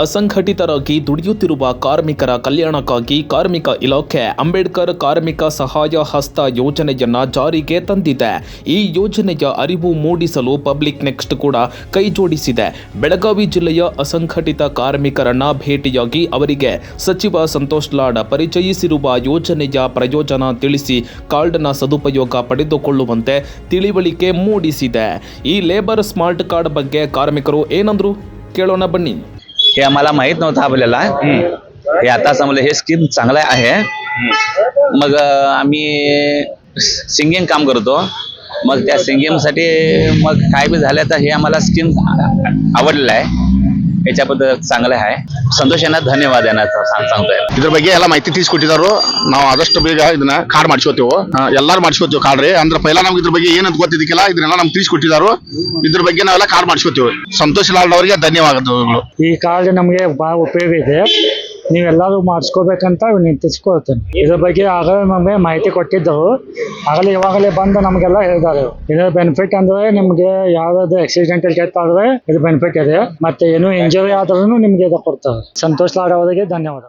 ಅಸಂಘಟಿತರಾಗಿ ದುಡಿಯುತ್ತಿರುವ ಕಾರ್ಮಿಕರ ಕಲ್ಯಾಣಕ್ಕಾಗಿ ಕಾರ್ಮಿಕ ಇಲಾಖೆ ಅಂಬೇಡ್ಕರ್ ಕಾರ್ಮಿಕ ಸಹಾಯ ಹಸ್ತ ಯೋಜನೆಯನ್ನ ಜಾರಿಗೆ ತಂದಿದೆ. ಈ ಯೋಜನೆಯ ಅರಿವು ಮೂಡಿಸಲು ಪಬ್ಲಿಕ್ ನೆಕ್ಸ್ಟ್ ಕೂಡ ಕೈ ಜೋಡಿಸಿದೆ. ಬೆಳಗಾವಿ ಜಿಲ್ಲೆಯ ಅಸಂಘಟಿತ ಕಾರ್ಮಿಕರನ್ನ ಭೇಟಿಯಾಗಿ ಅವರಿಗೆ ಸಚಿವ ಸಂತೋಷ್ ಲಾಡ್ ಪರಿಚಯಿಸಿರುವ ಯೋಜನೆಯ ಪ್ರಯೋಜನ ತಿಳಿಸಿ ಕಾರ್ಡ್ನ ಸದುಪಯೋಗ ಪಡೆದುಕೊಳ್ಳುವಂತೆ ತಿಳಿವಳಿಕೆ ಮೂಡಿಸಿದೆ. ಈ ಲೇಬರ್ ಸ್ಮಾर्ट कार्ड ಬಗ್ಗೆ ಕಾರ್ಮಿಕರು ಏನಂದ್ರು ಕೇಳೋಣ ಬನ್ನಿ. हे आम्हाला माहित नव्हतं आपल्याला. हे आता समजलं हे स्कीम चांगलं आहे. मग आम्ही सिंगिंग काम करतो. मग त्या सिंगिंग साठी मग काय बी झालं तर हे आम्हाला स्कीम आवडलेलं आहे. याच्याबद्दल चांगलं आहे. ಸಂತೋಷ ಧನ್ಯವಾದ सांगतोय. ಇದ್ರ ಬಗ್ಗೆ ಎಲ್ಲ ಮಾಹಿತಿ ತಿಳಿಸ್ಕೊಟ್ಟಿದ್ರು. ನಾವು ಆದಷ್ಟು ಬೇಗ ಇದನ್ನ ಕಾರ್ಡ್ ಮಾಡಿಸ್ಕೋತೇವೆ. ಎಲ್ಲಾರು ಮಾಡಿಸ್ಕೋತೇವೆ ಕಾರ್ಡ್ ರೀ. ಅಂದ್ರೆ ಪೈಲ ನಮ್ಗೆ ಇದ್ರ ಬಗ್ಗೆ ಏನಂತ ಗೊತ್ತಿದ್ದಕ್ಕಿಲ್ಲ, ಇದನ್ನೆಲ್ಲ ನಮ್ಗೆ ತಿಳಿಸ್ಕೊಟ್ಟಿದ್ರು. ಇದ್ರ ಬಗ್ಗೆ ನಾವೆಲ್ಲ ಕಾರ್ಡ್ ಮಾಡಿಸ್ಕೋತೇವೆ. ಸಂತೋಷ್ ಲಾಡ್ ಅವರಿಗೆ ಧನ್ಯವಾದಗಳು. ಈ ಕಾರ್ಡ್ ನಮಗೆ ಬಹಳ ಉಪಯೋಗ ಇದೆ. ನೀವೆಲ್ಲರೂ ಮಾಡಿಸ್ಕೋಬೇಕಂತ ವಿನಂತಿಸ್ಕೊಳ್ತೇನೆ. ಇದ್ರ ಬಗ್ಗೆ ಆಗಲೇ ನಮಗೆ ಮಾಹಿತಿ ಕೊಟ್ಟಿದ್ದರು. ಆಗಲೇ ಇವಾಗಲೇ ಬಂದು ನಮಗೆಲ್ಲ ಹೇಳಿದ್ದಾರೆ. ಇದರ ಬೆನಿಫಿಟ್ ಅಂದ್ರೆ ನಿಮ್ಗೆ ಯಾವ್ದಾದ್ರು ಆಕ್ಸಿಡೆಂಟಲ್ ಡೆತ್ ಆದ್ರೆ ಇದು ಬೆನಿಫಿಟ್ ಇದೆ. ಮತ್ತೆ ಏನು ಇಂಜುರಿ ಆದ್ರೂ ನಿಮ್ಗೆ ಇದು ಕೊಡ್ತಾರೆ. ಸಂತೋಷ್ ಲಾಡ್ ಅವರಿಗೆ ಧನ್ಯವಾದ.